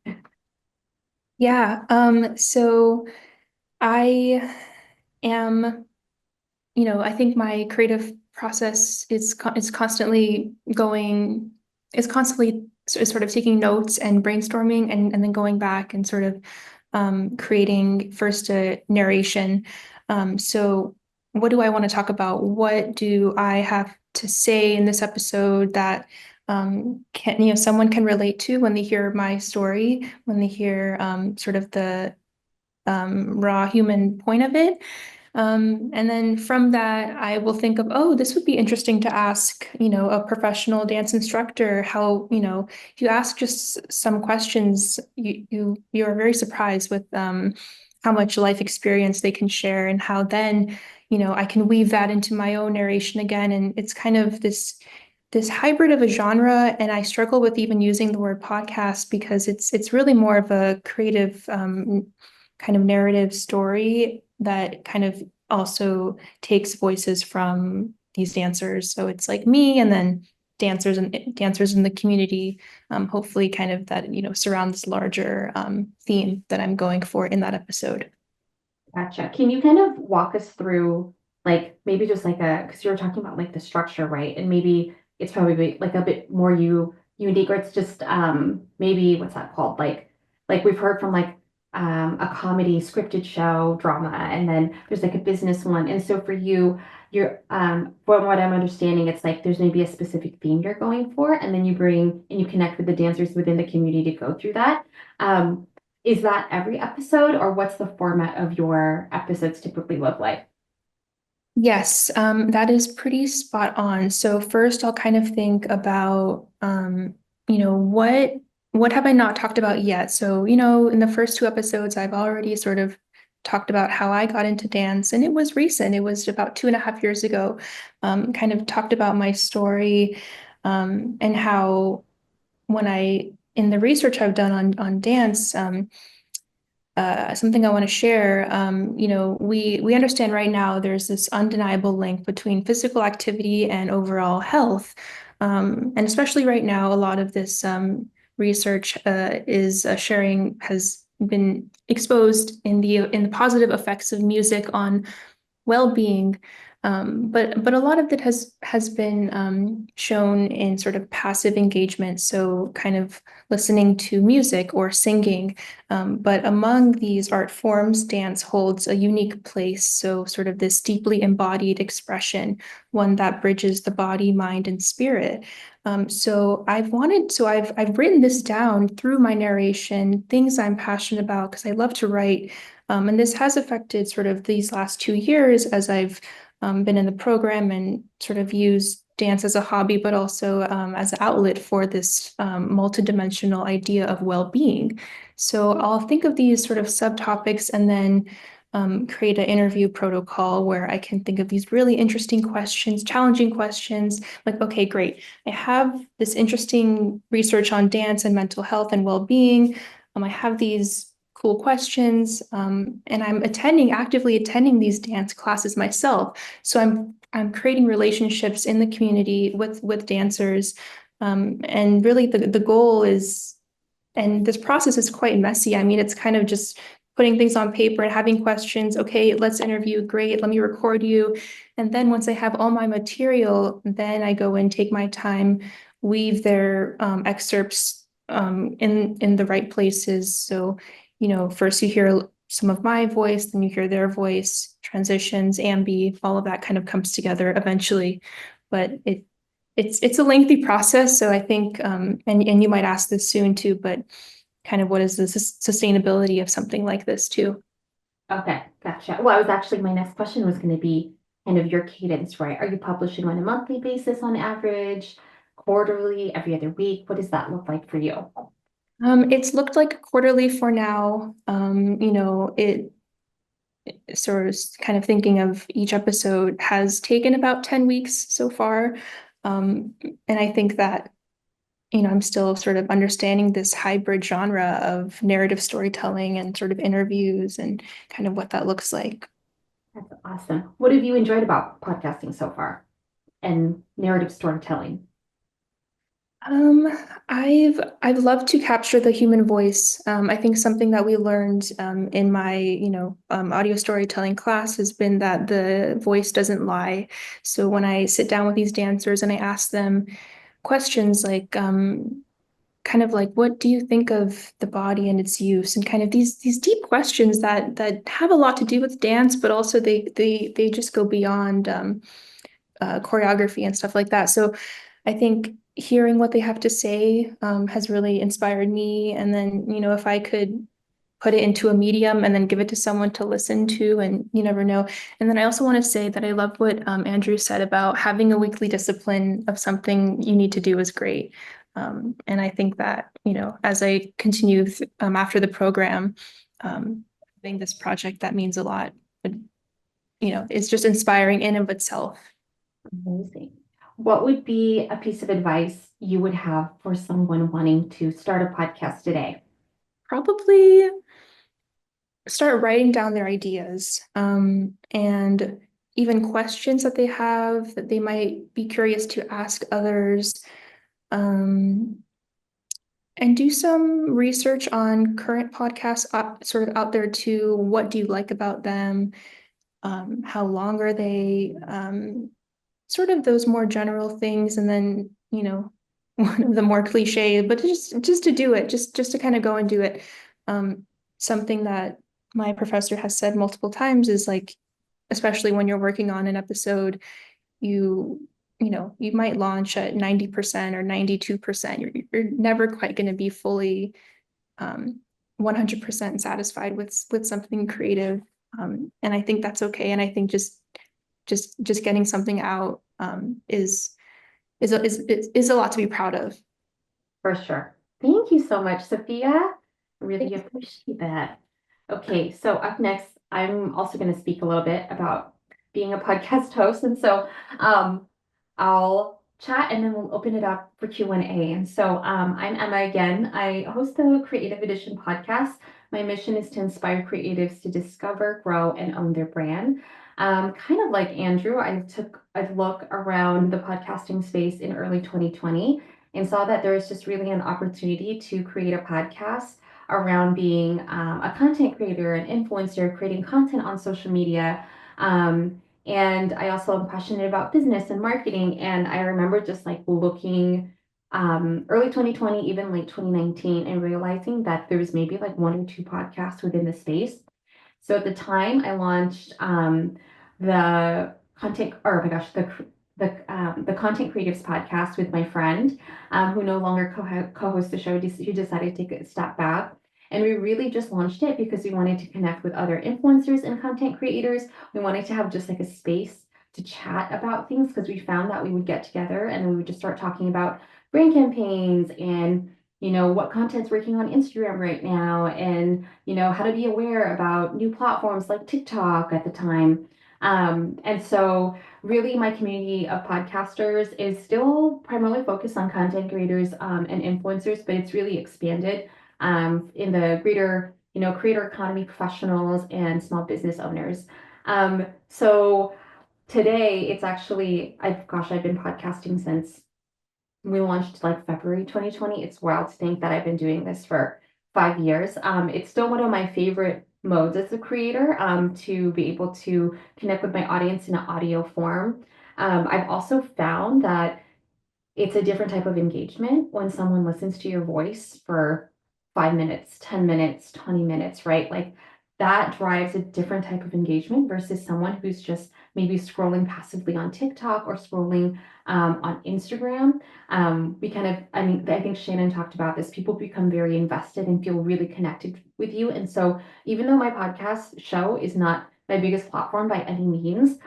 Yeah. So I am, I think my creative process is constantly sort of taking notes and brainstorming, and then going back and sort of creating first a narration. So what do I want to talk about? What do I have to say in this episode that someone can relate to when they hear my story, when they hear sort of the raw human point of it. And then from that, I will think of, oh, this would be interesting to ask, a professional dance instructor how, if you ask just some questions, you're very surprised with how much life experience they can share, and how then, I can weave that into my own narration again. And it's kind of this hybrid of a genre, and I struggle with even using the word podcast because it's really more of a creative kind of narrative story that kind of also takes voices from these dancers. So it's like me, and then dancers in the community, hopefully kind of that, surround this larger theme that I'm going for in that episode. Gotcha. Can you kind of walk us through, maybe just because you were talking about the structure, right? And maybe it's probably like a bit more unique, or it's just maybe what's that called? Like we've heard from a comedy scripted show drama, and then there's a business one. And so for you, you're from what I'm understanding, it's like there's maybe a specific theme you're going for, and then you bring and you connect with the dancers within the community to go through that. Is that every episode, or what's the format of your episodes typically look like? Yes, that is pretty spot on. So first I'll kind of think about, what have I not talked about yet? So, in the first two episodes, I've already sort of talked about how I got into dance, and it was recent. It was about 2.5 years ago. Kind of talked about my story, and how in the research I've done on dance, something I want to share. We understand right now there's this undeniable link between physical activity and overall health, and especially right now, a lot of this research is sharing has been exposed in the positive effects of music on well-being. But a lot of it has been shown in sort of passive engagement, so kind of listening to music or singing. But among these art forms, dance holds a unique place. So sort of this deeply embodied expression, one that bridges the body, mind, and spirit. I've written this down through my narration, things I'm passionate about because I love to write. And this has affected sort of these last 2 years as I've been in the program and sort of used dance as a hobby, but also as an outlet for this multidimensional idea of well-being. So I'll think of these sort of subtopics and then create an interview protocol where I can think of these really interesting questions, challenging questions, like, okay, great. I have this interesting research on dance and mental health and well-being. I have these cool questions, and I'm actively attending these dance classes myself. So I'm creating relationships in the community with dancers, and really the goal is, and this process is quite messy. I mean, it's kind of just putting things on paper and having questions. Okay, let's interview. Great, let me record you. And then once I have all my material, then I go and take my time, weave their excerpts in the right places. So, first you hear some of my voice, then you hear their voice, transitions, ambi, all of that kind of comes together eventually. But it's a lengthy process. So I think, and you might ask this soon too, but kind of what is the sustainability of something like this too? Okay, gotcha. Well, my next question was going to be kind of your cadence, right? Are you publishing on a monthly basis on average, quarterly, every other week? What does that look like for you? It's looked like quarterly for now. It sort of kind of thinking of each episode has taken about 10 weeks so far. And I think that, I'm still sort of understanding this hybrid genre of narrative storytelling and sort of interviews and kind of what that looks like. That's awesome. What have you enjoyed about podcasting so far and narrative storytelling? Um, I've loved to capture the human voice. I think something that we learned in my audio storytelling class has been that the voice doesn't lie. So when I sit down with these dancers and I ask them questions like kind of like, what do you think of the body and its use, and kind of these deep questions that have a lot to do with dance, but also they just go beyond choreography and stuff like that. So I think hearing what they have to say has really inspired me. And then, if I could put it into a medium and then give it to someone to listen to, and you never know. And then I also want to say that I love what Andrew said about having a weekly discipline of something you need to do is great. And I think that, as I continue after the program, having this project, that means a lot. But, it's just inspiring in and of itself. Amazing. What would be a piece of advice you would have for someone wanting to start a podcast today? Probably start writing down their ideas, and even questions that they have that they might be curious to ask others, um, and do some research on current podcasts sort of out there too. What do you like about them? How long are they? Sort of those more general things, and then one of the more cliche, but just to do it, just to kind of go and do it. Something that my professor has said multiple times is like, especially when you're working on an episode, you might launch at 90% or 92%. You're never quite going to be fully 100% satisfied with something creative. And I think that's okay. And I think just just getting something out is a lot to be proud of. For sure. Thank you so much, Sophia. Really Thank you. appreciate that. Okay, so up next, I'm also going to speak a little bit about being a podcast host. And so I'll chat and then we'll open it up for Q&A. And so I'm Emma again. I host the Creative Edition podcast. My mission is to inspire creatives to discover, grow, and own their brand. Kind of like Andrew, I took a look around the podcasting space in early 2020 and saw that there was just really an opportunity to create a podcast around being a content creator, an influencer, creating content on social media. And I also am passionate about business and marketing. And I remember just like looking early 2020, even late 2019, and realizing that there was maybe like one or two podcasts within the space. So at the time, I launched the content, or oh my gosh, the Content Creatives podcast with my friend, who no longer co-hosts the show. He decided to take a step back. And we really just launched it because we wanted to connect with other influencers and content creators. We wanted to have just like a space to chat about things because we found that we would get together and then we would just start talking about brand campaigns and what content's working on Instagram right now and how to be aware about new platforms like TikTok at the time. And so really my community of podcasters is still primarily focused on content creators and influencers, but it's really expanded in the greater creator economy professionals and small business owners. So today it's actually I've been podcasting since we launched like February 2020. It's wild to think that I've been doing this for 5 years. It's still one of my favorite modes as a creator, to be able to connect with my audience in an audio form. I've also found that it's a different type of engagement when someone listens to your voice for 5 minutes, 10 minutes, 20 minutes, right? Like that drives a different type of engagement versus someone who's just maybe scrolling passively on TikTok or scrolling on Instagram. I think Shannon talked about this. People become very invested and feel really connected with you. And so even though my podcast show is not my biggest platform by any means,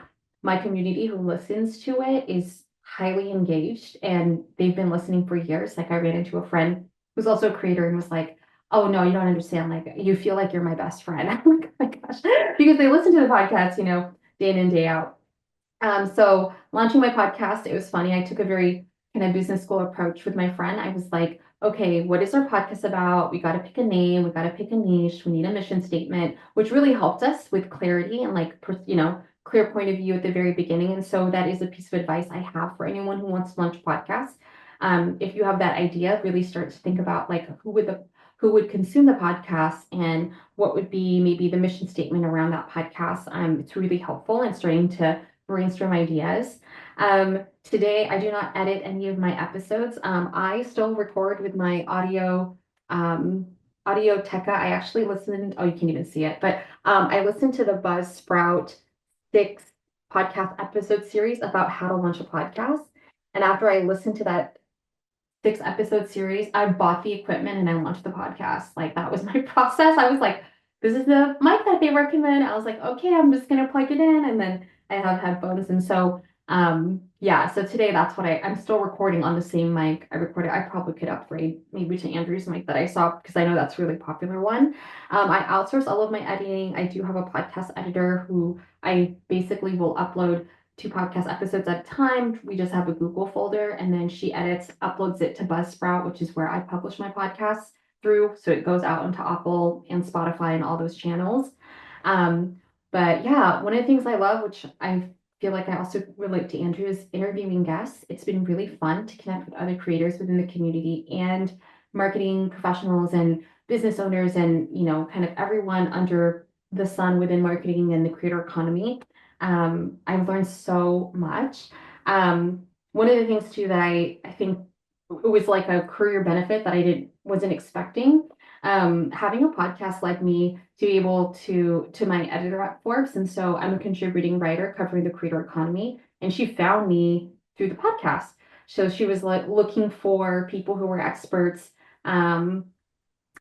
my community who listens to it is highly engaged and they've been listening for years. Like I ran into a friend who's also a creator and was like, oh no, you don't understand. Like you feel like you're my best friend. I'm like, oh my gosh, because they listen to the podcast, day in and day out. So launching my podcast, it was funny. I took a very kind of business school approach with my friend. I was like, okay, what is our podcast about? We got to pick a name. We got to pick a niche. We need a mission statement, which really helped us with clarity and clear point of view at the very beginning. And so that is a piece of advice I have for anyone who wants to launch a podcast. If you have that idea, really start to think about like who would consume the podcast and what would be maybe the mission statement around that podcast. It's really helpful in starting to brainstorm ideas. Today, I do not edit any of my episodes. I still record with my Audio Teca. I actually listened, oh, you can't even see it, but I listened to the Buzzsprout 6 podcast episode series about how to launch a podcast. And after I listened to that 6 episode series, I bought the equipment and I launched the podcast. Like that was my process. I was like, this is the mic that they recommend. I was like, okay, I'm just gonna plug it in, and then I have headphones. And so so today that's what I'm still recording on the same mic I recorded. I probably could upgrade maybe to Andrew's mic that I saw because I know that's a really popular one. I outsource all of my editing. I do have a podcast editor who I basically will upload 2 podcast episodes at a time. We just have a Google folder and then she edits, uploads it to Buzzsprout, which is where I publish my podcasts through. So it goes out into Apple and Spotify and all those channels. But yeah, one of the things I love, which I feel like I also relate to Andrew, is interviewing guests. It's been really fun to connect with other creators within the community and marketing professionals and business owners and, kind of everyone under the sun within marketing and the creator economy. I've learned so much. One of the things too that I think it was like a career benefit that I wasn't expecting. Having a podcast led me to be able to my editor at Forbes. And so I'm a contributing writer covering the creator economy. And she found me through the podcast. So she was like looking for people who were experts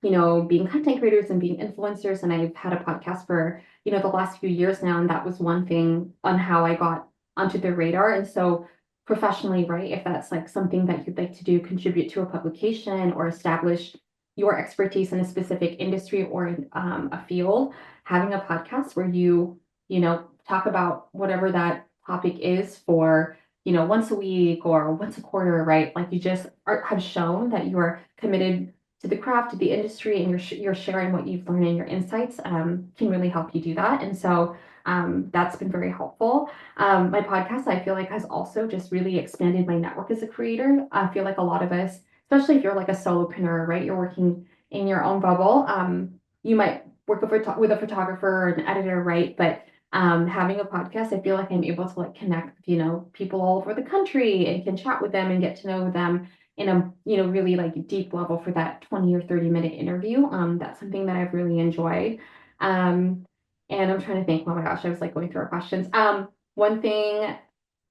being content creators and being influencers. And I've had a podcast for, the last few years now. And that was one thing on how I got onto the radar. And so professionally, right, if that's like something that you'd like to do, contribute to a publication or establish your expertise in a specific industry or in a field, having a podcast where you talk about whatever that topic is for, once a week or once a quarter, right? Like you just have shown that you are committed to the craft, to the industry, and you're sharing what you've learned and your insights can really help you do that. And so that's been very helpful. My podcast, I feel like, has also just really expanded my network as a creator. I feel like a lot of us, especially if you're like a solopreneur, right? You're working in your own bubble. You might work with a photographer or an editor, right? But having a podcast, I feel like I'm able to like connect with, people all over the country and can chat with them and get to know them in a, really like deep level for that 20 or 30-minute interview. That's something that I've really enjoyed. And I'm trying to think, oh my gosh, I was like going through our questions. One thing,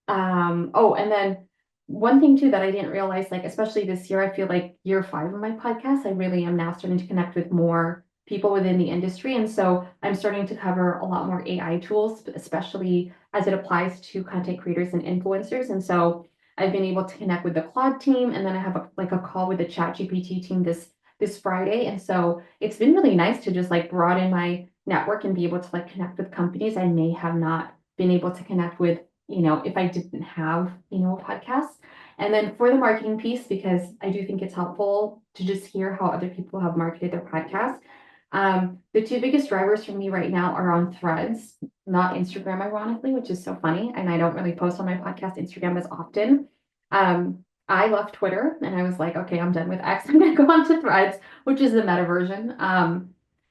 and then one thing too that I didn't realize, like, especially this year, I feel like year 5 of my podcast, I really am now starting to connect with more people within the industry. And so I'm starting to cover a lot more AI tools, especially as it applies to content creators and influencers. And so I've been able to connect with the Claude team, and then I have a call with the ChatGPT team this Friday. And so it's been really nice to just like broaden my network and be able to like connect with companies I may have not been able to connect with, if I didn't have, a podcast. And then for the marketing piece, because I do think it's helpful to just hear how other people have marketed their podcast. The 2 biggest drivers for me right now are on Threads, not Instagram, ironically, which is so funny. And I don't really post on my podcast Instagram as often. I left Twitter and I was like, okay, I'm done with X. I'm going to go on to Threads, which is the meta version.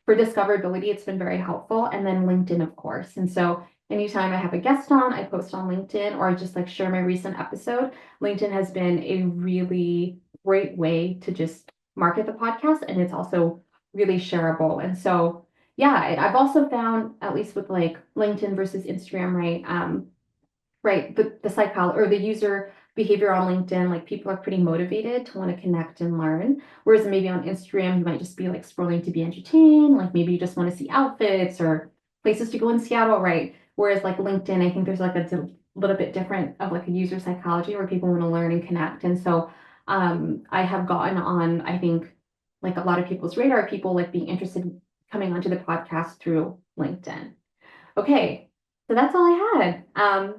For discoverability, it's been very helpful. And then LinkedIn, of course. And so anytime I have a guest on, I post on LinkedIn or I just like share my recent episode. LinkedIn has been a really great way to just market the podcast. And it's also really shareable. And so, yeah, I've also found, at least with like LinkedIn versus Instagram, right? Right, the psychology or the user behavior on LinkedIn, like people are pretty motivated to want to connect and learn. Whereas maybe on Instagram, you might just be like scrolling to be entertained, like maybe you just want to see outfits or places to go in Seattle, right? Whereas like LinkedIn, I think there's like a little bit different of like a user psychology where people want to learn and connect. And so I have gotten on, I think, like a lot of people's radar, people like being interested in coming onto the podcast through LinkedIn. Okay, so that's all I had.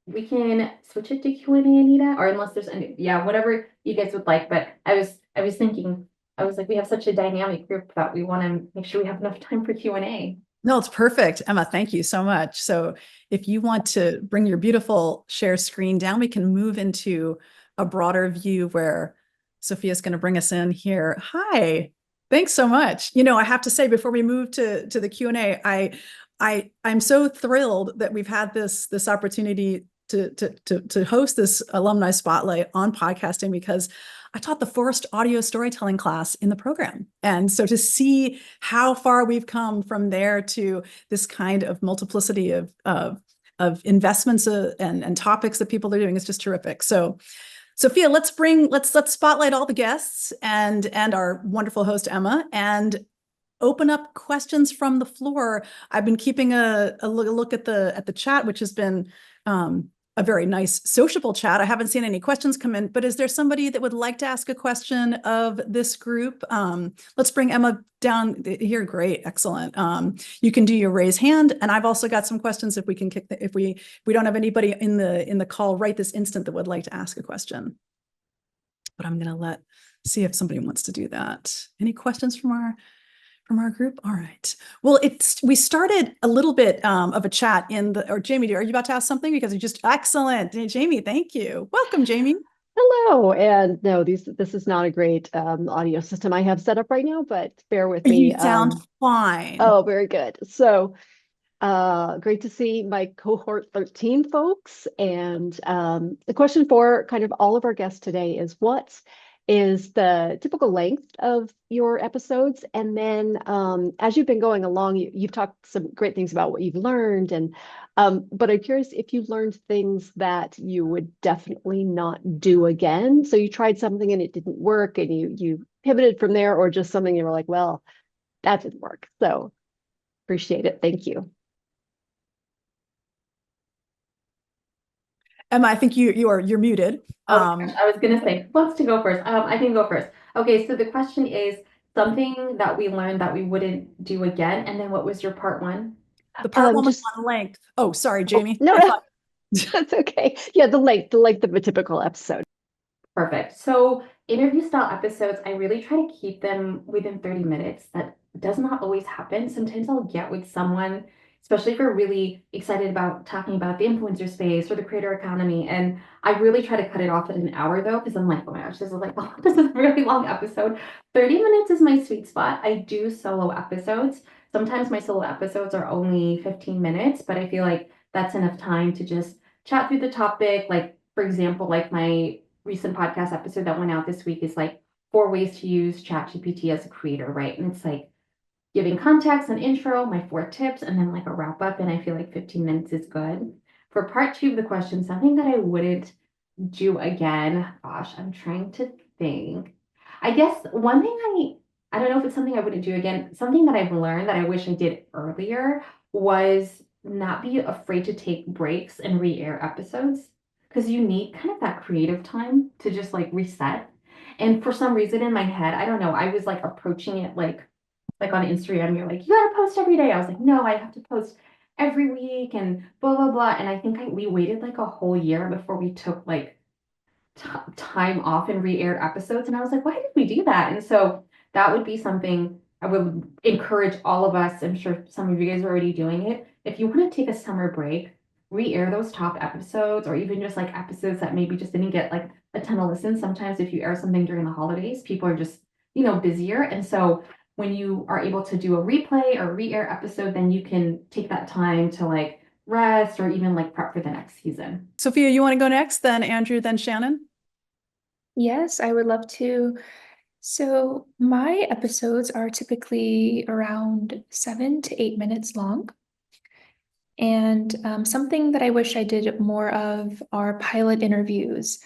We can switch it to Q&A, Anita, or unless there's any, yeah, whatever you guys would like. But I was thinking, I was like, we have such a dynamic group that we want to make sure we have enough time for Q&A. No, it's perfect. Emma, thank you so much. So if you want to bring your beautiful share screen down, we can move into a broader view where Sophia's going to bring us in here. Hi, thanks so much. I have to say before we move to the Q&A, I'm so thrilled that we've had this opportunity to host this alumni spotlight on podcasting because I taught the Forrest audio storytelling class in the program. And so to see how far we've come from there to this kind of multiplicity of investments and topics that people are doing is just terrific. So Sophia, let's spotlight all the guests and our wonderful host, Emma, and open up questions from the floor. I've been keeping a look at the chat, which has been a very nice sociable chat. I haven't seen any questions come in, but is there somebody that would like to ask a question of this group? Let's bring Emma down here. Great, excellent. You can do your raise hand, and I've also got some questions if we can if we don't have anybody in the call right this instant that would like to ask a question. But I'm gonna see if somebody wants to do that. Any questions from our group? All right. Well, we started a little bit of a chat or Jamie, are you about to ask something? Because you just, excellent. Jamie, thank you. Welcome, Jamie. Hello. And no, this is not a great audio system I have set up right now, but bear with me. You sound fine. Oh, very good. So great to see my cohort 13 folks. And the question for kind of all of our guests today is what is the typical length of your episodes? And then as you've been going along, you've talked some great things about what you've learned. And but I'm curious if you learned things that you would definitely not do again. So you tried something and it didn't work and you pivoted from there, or just something you were like, well, that didn't work. So appreciate it. Thank you. Emma, I think you're muted. Oh my gosh, I was gonna say, who wants to go first? I can go first. Okay, so the question is something that we learned that we wouldn't do again, and then what was your part one? The part one was Just on length. Oh, sorry, Jamie. no, I no, thought that's okay. Yeah, the length of a typical episode. Perfect. So interview style episodes, I really try to keep them within 30 minutes. That does not always happen. Sometimes I'll get with someone, especially if we're really excited about talking about the influencer space or the creator economy. And I really try to cut it off at an hour though, because I'm like, oh my gosh, this is like, oh, this is a really long episode. 30 minutes is my sweet spot. I do solo episodes. Sometimes my solo episodes are only 15 minutes, but I feel like that's enough time to just chat through the topic. Like, for example, like my recent podcast episode that went out this week is like 4 ways to use ChatGPT as a creator, right? And it's like giving context and intro, my 4 tips, and then like a wrap up. And I feel like 15 minutes is good. For part two of the question, something that I wouldn't do again. Gosh, I'm trying to think. I guess one thing I don't know if it's something I wouldn't do again. Something that I've learned that I wish I did earlier was not be afraid to take breaks and re-air episodes because you need kind of that creative time to just like reset. And for some reason in my head, I don't know, I was like approaching it like on Instagram, you're like, you gotta post every day. I was like, no, I have to post every week and blah blah blah. And I think we waited like a whole year before we took like time off and re-aired episodes. And I was like, why did we do that? And so that would be something I would encourage all of us. I'm sure some of you guys are already doing it. If you want to take a summer break, re-air those top episodes, or even just like episodes that maybe just didn't get like a ton of listens. Sometimes if you air something during the holidays, people are just, busier. And so when you are able to do a replay or re-air episode, then you can take that time to like rest or even like prep for the next season. Sophia, you want to go next, then Andrew, then Shannon? Yes, I would love to. So my episodes are typically around 7 to 8 minutes long. And something that I wish I did more of are pilot interviews.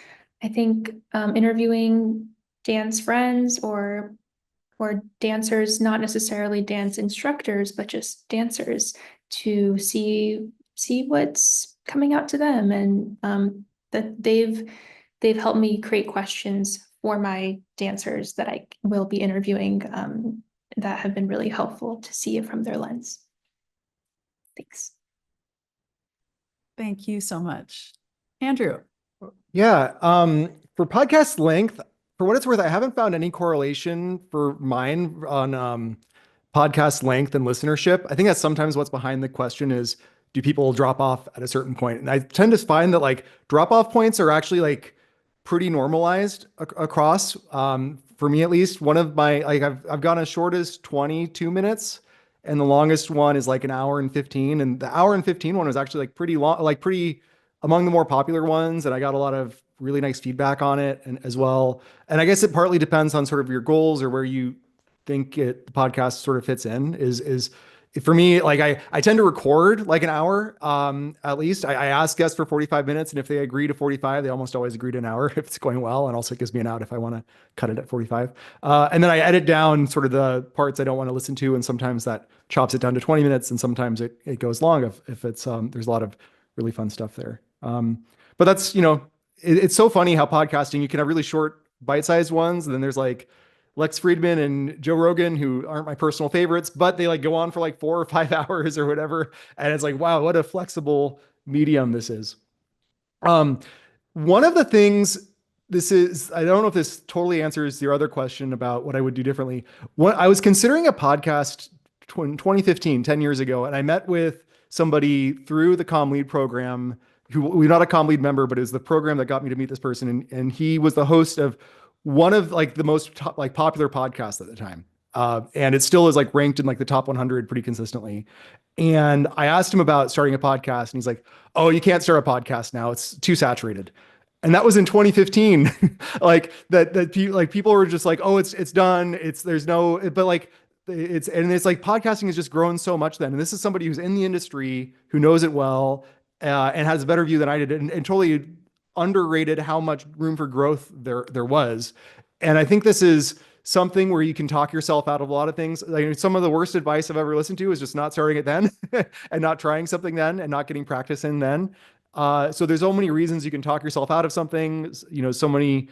I think interviewing dance friends or dancers, not necessarily dance instructors, but just dancers to see what's coming out to them, and that they've helped me create questions for my dancers that I will be interviewing that have been really helpful to see it from their lens. Thanks. Thank you so much. Andrew. Yeah. For podcast length, for what it's worth, I haven't found any correlation for mine on podcast length and listenership. I think that's sometimes what's behind the question is, do people drop off at a certain point? And I tend to find that like drop off points are actually like pretty normalized across. For me, at least, one of my, like I've gone as short as 22 minutes and the longest one is like an hour and 15. And the hour and 15 one was actually like pretty long, like pretty among the more popular ones. And I got a lot of really nice feedback on it and as well. And I guess it partly depends on sort of your goals or where you think the podcast sort of fits in is for me, like I tend to record like an hour, at least I ask guests for 45 minutes. And if they agree to 45, they almost always agree to an hour if it's going well. And also it gives me an out if I want to cut it at 45. And then I edit down sort of the parts I don't want to listen to. And sometimes that chops it down to 20 minutes. And sometimes it goes long if it's, there's a lot of really fun stuff there. But that's, it's so funny how podcasting, you can have really short bite-sized ones. And then there's like Lex Friedman and Joe Rogan, who aren't my personal favorites, but they like go on for like 4 or 5 hours or whatever. And it's like, wow, what a flexible medium this is. One of the things this is, I don't know if this totally answers your other question about what I would do differently. I was considering a podcast in 2015, 10 years ago, and I met with somebody through the Comm Lead program who we're not a Comm Lead member, but it was the program that got me to meet this person. And he was the host of one of like the most like popular podcasts at the time. And it still is like ranked in like the top 100 pretty consistently. And I asked him about starting a podcast and he's like, oh, you can't start a podcast now. It's too saturated. And that was in 2015. Like people were just like, oh, it's done. There's no, but like, it's like podcasting has just grown so much then. And this is somebody who's in the industry who knows it well, and has a better view than I did and totally underrated how much room for growth there was. And I think this is something where you can talk yourself out of a lot of things. Like some of the worst advice I've ever listened to is just not starting it then and not trying something then and not getting practice in then. So there's so many reasons you can talk yourself out of something, so many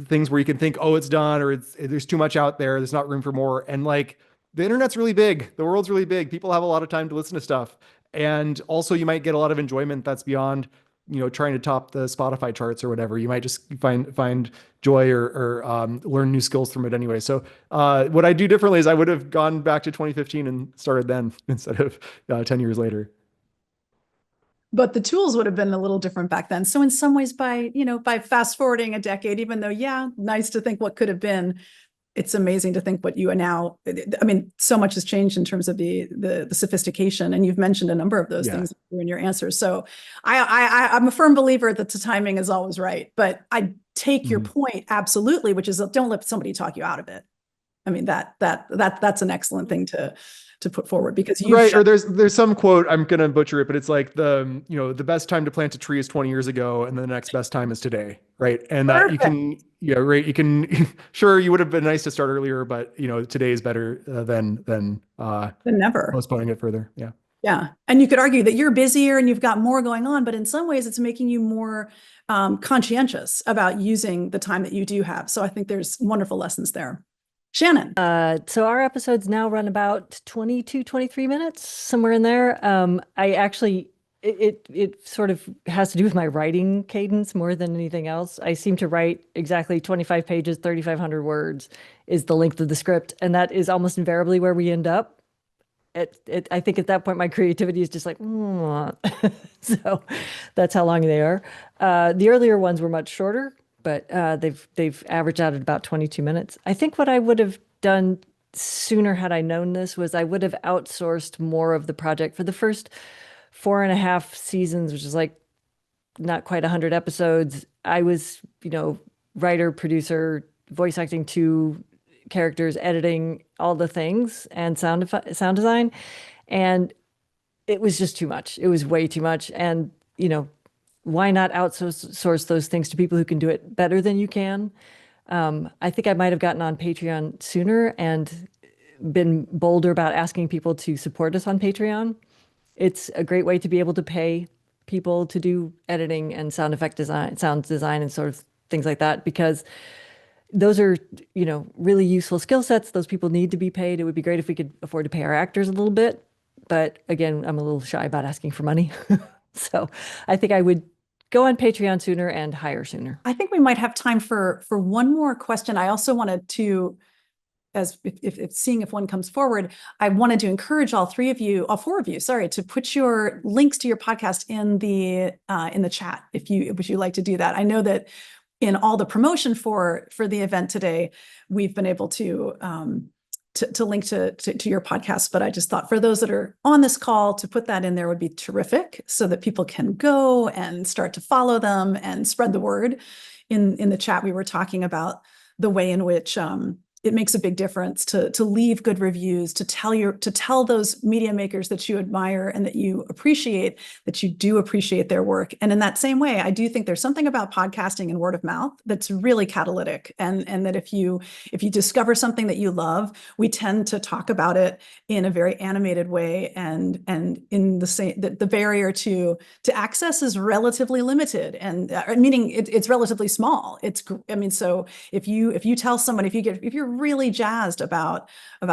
things where you can think, oh, it's done, or there's too much out there. There's not room for more. And like the internet's really big. The world's really big. People have a lot of time to listen to stuff. And also you might get a lot of enjoyment that's beyond, trying to top the Spotify charts or whatever. You might just find joy or learn new skills from it anyway. So what I do differently is I would have gone back to 2015 and started then instead of 10 years later. But the tools would have been a little different back then. So in some ways, by fast forwarding a decade, even though, yeah, nice to think what could have been, it's amazing to think what you are now. I mean, so much has changed in terms of the sophistication, and you've mentioned a number of those things in your answers. So I'm a firm believer that the timing is always right. But I take your point absolutely, which is don't let somebody talk you out of it. I mean, that's an excellent thing to put forward, because you right. Or there's some quote, I'm gonna butcher it, but it's like the best time to plant a tree is 20 years ago, and the next best time is today, right? And that you can, right. You can, sure, you would have been nice to start earlier, but today is better than never postponing it further. Yeah. Yeah, and you could argue that you're busier and you've got more going on, but in some ways, it's making you more conscientious about using the time that you do have. So I think there's wonderful lessons there. Shannon. So our episodes now run about 22, 23 minutes, somewhere in there. I actually, it sort of has to do with my writing cadence more than anything else. I seem to write exactly 25 pages, 3,500 words is the length of the script. And that is almost invariably where we end up. I think at that point, my creativity is just like, so that's how long they are. The earlier ones were much shorter, but they've averaged out at about 22 minutes. I think what I would have done sooner had I known this was I would have outsourced more of the project for the first 4.5 seasons, which is like not quite 100 episodes. I was, writer, producer, voice acting, 2 characters, editing, all the things, and sound design. And it was just too much. It was way too much. And, why not outsource those things to people who can do it better than you can? I think I might have gotten on Patreon sooner and been bolder about asking people to support us on Patreon. It's a great way to be able to pay people to do editing and sound design, and sort of things like that, because those are, really useful skill sets. Those people need to be paid. It would be great if we could afford to pay our actors a little bit. But again, I'm a little shy about asking for money. So I think I would go on Patreon sooner and hire sooner. I think we might have time for one more question. I also wanted to, as if seeing if one comes forward, I wanted to encourage all 4 of you, sorry, to put your links to your podcast in the chat if you like to do that. I know that in all the promotion for the event today, we've been able to link to your podcast, but I just thought for those that are on this call, to put that in there would be terrific, so that people can go and start to follow them and spread the word. In the chat, we were talking about the way in which it makes a big difference to leave good reviews, to tell those media makers that you admire and that you appreciate, that you do appreciate their work. And in that same way, I do think there's something about podcasting and word of mouth that's really catalytic. And that if you discover something that you love, we tend to talk about it in a very animated way, and in the same, the barrier to access is relatively limited, and meaning it's relatively small. So if you tell someone, if you're really jazzed about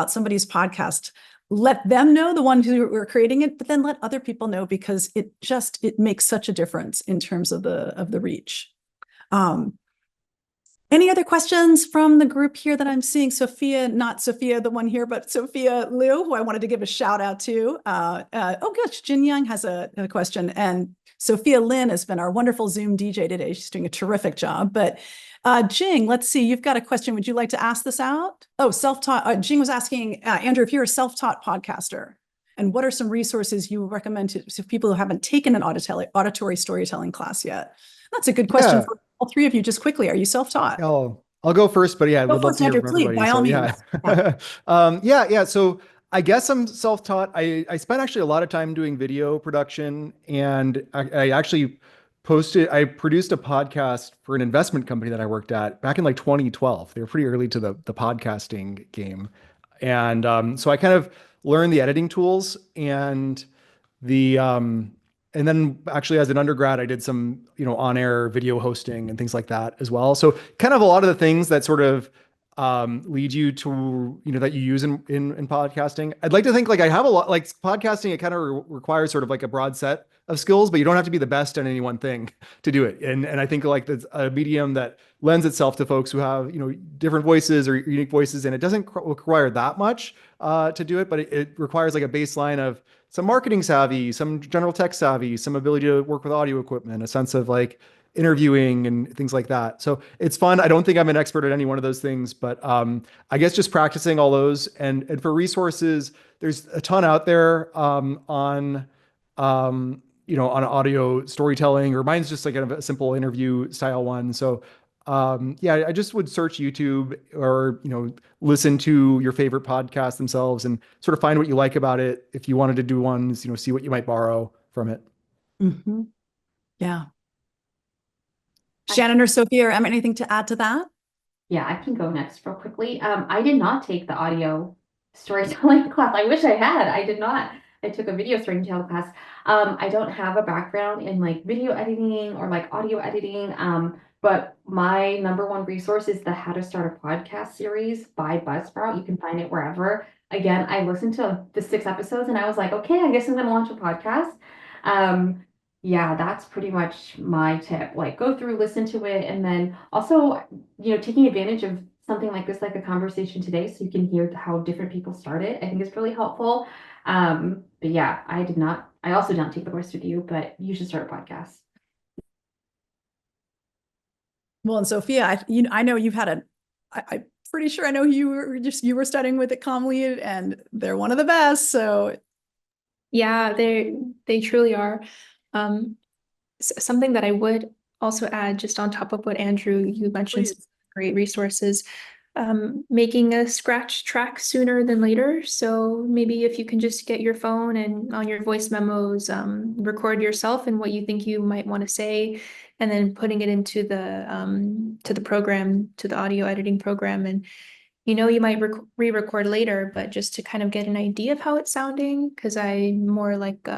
somebody's podcast, let them know, the ones who are creating it, but then let other people know, because it makes such a difference in terms of the reach. Any other questions from the group here that I'm seeing? Sophia, not Sophia, the one here, but Sophia Liu, who I wanted to give a shout out to. Oh gosh, Jin Young has a question, and Sophia Lin has been our wonderful Zoom DJ today. She's doing a terrific job. But Jing, let's see, you've got a question. Would you like to ask this out? Oh, self-taught. Jing was asking, Andrew, if you're a self-taught podcaster, and what are some resources you would recommend to people who haven't taken an auditory storytelling class yet? That's a good question for all 3 of you. Just quickly, are you self-taught? I'll go first, but yeah, Go would love first, to hear Andrew, from please, everybody. by all means. Yeah. So I guess I'm self-taught. I spent actually a lot of time doing video production, and I actually I produced a podcast for an investment company that I worked at back in like 2012. They were pretty early to the podcasting game. And so I kind of learned the editing tools the and then actually as an undergrad, I did some, on-air video hosting and things like that as well. So kind of a lot of the things that sort of lead you to, that you use in podcasting. I'd like to think like I have a lot, like podcasting, it kind of requires sort of like a broad set of skills, but you don't have to be the best at any one thing to do it. And I think like that's a medium that lends itself to folks who have, different voices or unique voices, and it doesn't require that much to do it, but it requires like a baseline of some marketing savvy, some general tech savvy, some ability to work with audio equipment, a sense of like interviewing and things like that. So it's fun. I don't think I'm an expert at any one of those things, but I guess just practicing all those and for resources, there's a ton out there on audio storytelling, or mine's just like kind of a simple interview style one. So yeah, I just would search YouTube or, listen to your favorite podcasts themselves and sort of find what you like about it. If you wanted to do ones, see what you might borrow from it. Mm-hmm. Yeah. Shannon or Sophia, or anything to add to that? Yeah, I can go next real quickly. I did not take the audio storytelling class. I wish I had. I did not. I took a video storytelling class. I don't have a background in like video editing or like audio editing. But my number one resource is the How to Start a Podcast series by Buzzsprout. You can find it wherever. Again, I listened to the 6 episodes and I was like, okay, I guess I'm gonna launch a podcast. Yeah, that's pretty much my tip. Like go through, listen to it, and then also, taking advantage of something like this, like a conversation today, so you can hear how different people started, I think is really helpful. But yeah, I also don't take the course with you, but you should start a podcast. Well, and Sophia, I know you've had I'm pretty sure I know you were studying with at Comm Lead, and they're one of the best. So Yeah, they truly are. Something that I would also add, just on top of what Andrew, you mentioned, some great resources, making a scratch track sooner than later. So maybe if you can just get your phone and on your voice memos, record yourself and what you think you might want to say, and then putting it into the program, to the audio editing program. And you might re-record later, but just to kind of get an idea of how it's sounding, because I'm more like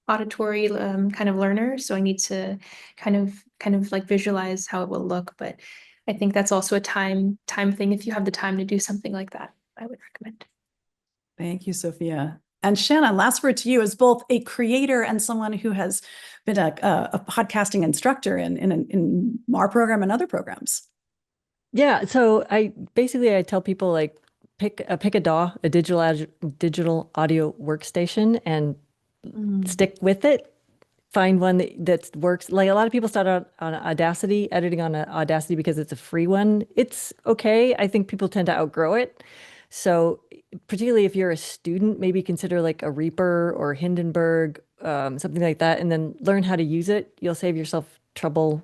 auditory kind of learner, so I need to kind of like visualize how it will look. But I think that's also a time thing. If you have the time to do something like that, I would recommend. thank you, Sophia. And Shannon, last word to you, as both a creator and someone who has been a podcasting instructor in our program and other programs. Yeah, so I tell people like pick a DAW, a digital audio workstation, and stick with it. Find one that works. Like a lot of people start out on Audacity, editing on Audacity because it's a free one. It's okay. I think people tend to outgrow it. So particularly if you're a student, maybe consider like a Reaper or Hindenburg, something like that, and then learn how to use it. You'll save yourself trouble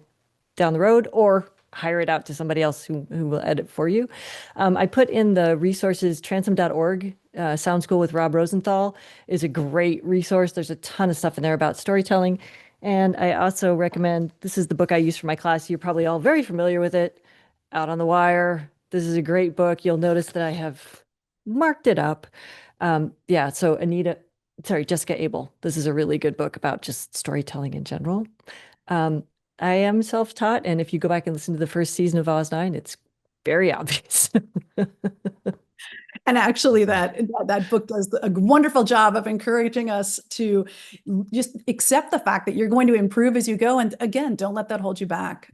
down the road, or hire it out to somebody else who will edit for you. I put in the resources, transom.org, Sound School with Rob Rosenthal is a great resource. There's a ton of stuff in there about storytelling. And I also recommend, this is the book I use for my class. You're probably all very familiar with it, Out on the Wire. This is a great book. You'll notice that I have marked it up. Yeah, so Jessica Abel. This is a really good book about just storytelling in general. I am self-taught, and if you go back and listen to the first season of Oz 9, it's very obvious. And actually, that book does a wonderful job of encouraging us to just accept the fact that you're going to improve as you go, and again, don't let that hold you back.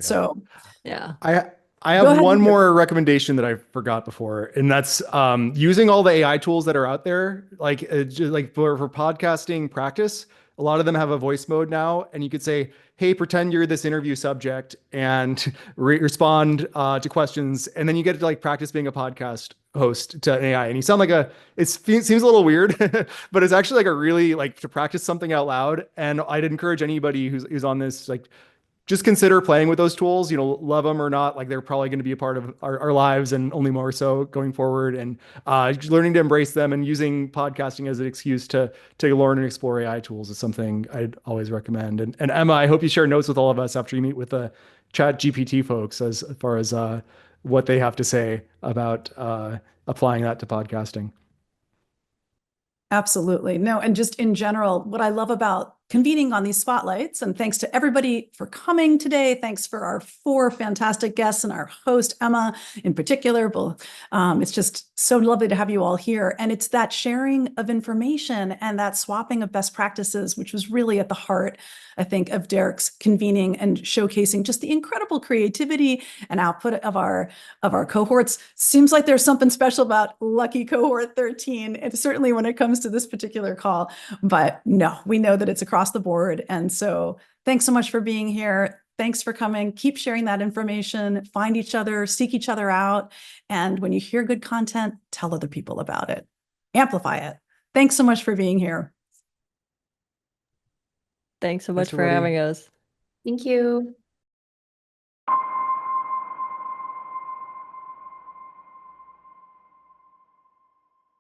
So, yeah, I have one more recommendation that I forgot before, and that's using all the AI tools that are out there, like just like for podcasting practice. A lot of them have a voice mode now, and you could say, hey, pretend you're this interview subject and respond to questions. And then you get to like practice being a podcast host to an AI. And you sound like it seems a little weird, but it's actually like a really like to practice something out loud. And I'd encourage anybody who's on this, like just consider playing with those tools, love them or not, like they're probably going to be a part of our lives and only more so going forward. And learning to embrace them and using podcasting as an excuse to learn and explore AI tools is something I'd always recommend. And Emma, I hope you share notes with all of us after you meet with the Chat GPT folks as far as what they have to say about applying that to podcasting. Absolutely. No, and just in general, what I love about convening on these spotlights, and thanks to everybody for coming today. Thanks for our 4 fantastic guests and our host, Emma, in particular. It's just so lovely to have you all here. And it's that sharing of information and that swapping of best practices, which was really at the heart, I think, of Derek's convening and showcasing just the incredible creativity and output of our cohorts. Seems like there's something special about lucky cohort 13, and certainly when it comes to this particular call. But no, we know that it's across the board. And so thanks so much for being here. Thanks for coming. Keep sharing that information, find each other, seek each other out. And when you hear good content, tell other people about it. Amplify it. Thanks so much for being here. Thanks so much Thanks, for everybody. having us. Thank you.